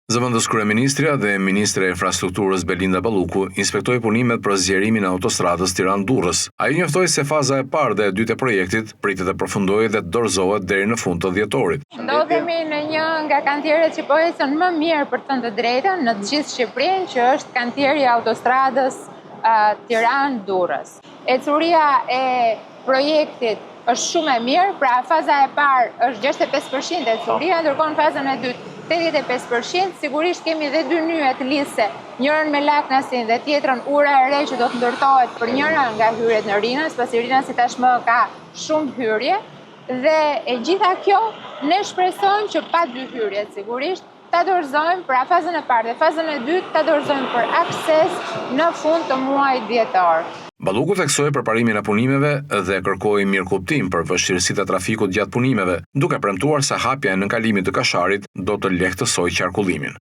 Zëvendës kryeministrja dhe ministre e infrastrukturës Belinda Balluku inspektoi punimet për zgjerimin e autostradës Tiranë-Durrës. Ai njoftoi se faza e parë dhe e dytë e projektit pritet të përfundojë dhe të dorëzohet deri në fund të dhjetorit. Ndodhemi në një nga kantierët që po ecën më mirë për të thënë të drejtën në të gjithë Shqipërinë, që është kantieri i autostradës Tiranë-Durrës. Ecuria e projektit është shumë e mirë, pra faza e parë është 65% e ecuria, ndërkohë në fazën e dytë 85%, sigurisht kemi dhe dy nyje të lidhse, njërën me Laknasin dhe tjetrën ura e re që do të ndërtohet për njëra nga hyrjet në Rinës, pasi Rinasi tashmë ka shumë hyrje, dhe e gjitha kjo ne shpresojmë që pa dy hyrjet sigurisht ta dorëzojmë pra fazën e parë dhe fazën e dytë ta dorëzojmë për akses në fund të muajit dhjetor. Balluku theksoi përparimin e punimeve dhe kërkoi mirëkuptim për vështirësitë e trafikut gjatë punimeve, duke premtuar se hapja e nënkalimit të Kasharit do të lehtësojë qarkullimin.